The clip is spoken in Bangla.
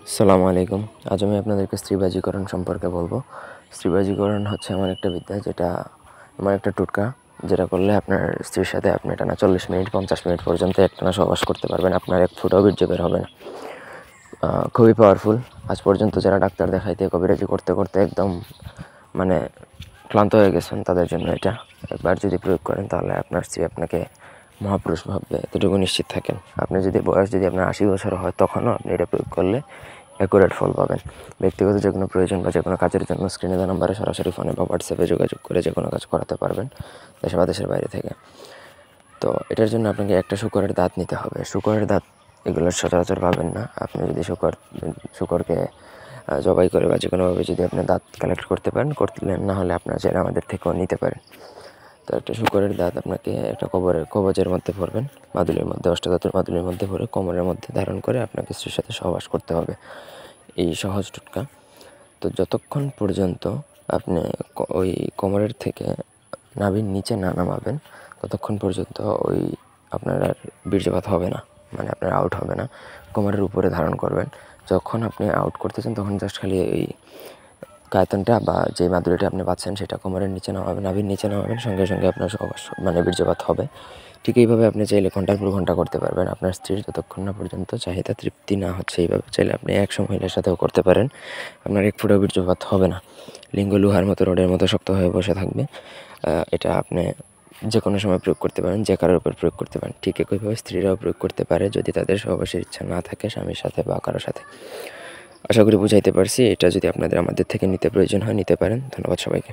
আসসালামু আলাইকুম। আজ আমি আপনাদেরকে স্ত্রীবাজিকরণ সম্পর্কে বলবো। স্ত্রীবাজিকরণ হচ্ছে এমন একটা বিদ্যা যেটা এমন একটা টোটকা যেটা করলে আপনার স্ত্রীর সাথে আপনি টানা 40 মিনিট 50 মিনিট পর্যন্ত একটানা সহবাস করতে পারবেন। আপনার এক ফোঁটাও বীর্য বের হবে না। খুবই পাওয়ারফুল। আজ পর্যন্ত যারা ডাক্তার দেখাইতে কবিরাজি করতে করতে একদম মানে ক্লান্ত হয়ে গেছেন তাদের জন্য এটা একবার যদি প্রয়োগ করেন তাহলে আপনার স্ত্রী আপনাকে মহাপুরুষ ভাববে, এতটুকু নিশ্চিত থাকেন। আপনি যদি বয়স যদি আপনার 80 বছর হয় তখনও আপনি এটা প্রয়োগ করলে অ্যাকুরেট ফল পাবেন। ব্যক্তিগত যে কোনো প্রয়োজন বা যে কোনো কাজের জন্য স্ক্রিনে দেওয়া নাম্বারে সরাসরি ফোনে বা হোয়াটসঅ্যাপে যোগাযোগ করে যে কোনো কাজ করাতে পারবেন দেশে বা দেশের বাইরে থেকে। তো এটার জন্য আপনাকে একটা শূকরের দাঁত নিতে হবে। শূকরের দাঁত এগুলো সচরাচর পাবেন না। আপনি যদি শূকরকে জবাই করে বা যে কোনোভাবে যদি আপনি দাঁত কালেক্ট করতে পারেন করলেন, না হলে আপনার চাইলে আমাদের থেকেও নিতে পারেন। তো একটা শূকরের দাঁত আপনাকে একটা কবজের মধ্যে ভরবেন, মাদুলির মধ্যে, অষ্টধাতুর মাদুলির মধ্যে ভরে কোমরের মধ্যে ধারণ করে আপনাকে স্ত্রীর সাথে সহবাস করতে হবে। এই সহজ টোটকা। তো যতক্ষণ পর্যন্ত আপনি ওই কোমরের থেকে নাভির নিচে না নামাবেন ততক্ষণ পর্যন্ত ওই আপনার আর বীর্যপাত হবে না, মানে আপনার আউট হবে না। কোমরের উপরে ধারণ করবেন। যখন আপনি আউট করতেছেন তখন জাস্ট খালি এই কায়তনটা বা যে মাদুরিটা আপনি পাচ্ছেন সেটা কোমরের নিচে নামাবেন, নাভির নিচে নামাবেন, সঙ্গে সঙ্গে আপনার মানে বীর্যপাত হবে। ঠিক এইভাবে আপনি চাইলে ঘন্টার পর ঘন্টা করতে পারবেন। আপনার স্ত্রীর যতক্ষণ না পর্যন্ত চাহিদা তৃপ্তি না হচ্ছে এইভাবে চাইলে আপনি 100 মহিলার সাথেও করতে পারেন। আপনার এক ফোঁটাও বীর্যপাত হবে না। লিঙ্গ লোহার মতো রডের মতো শক্ত হয়ে বসে থাকবে। এটা আপনি যে কোনো সময় প্রয়োগ করতে পারেন, যে কারোর উপর প্রয়োগ করতে পারেন। ঠিক একইভাবে স্ত্রীরাও প্রয়োগ করতে পারে যদি তাদের সহবাসের ইচ্ছা না থাকে স্বামীর সাথে বা কারোর সাথে। আশা করি বুঝাইতে পারছি। এটা যদি আপনাদের আমাদের থেকে নিতে প্রয়োজন হয় নিতে পারেন। ধন্যবাদ সবাইকে।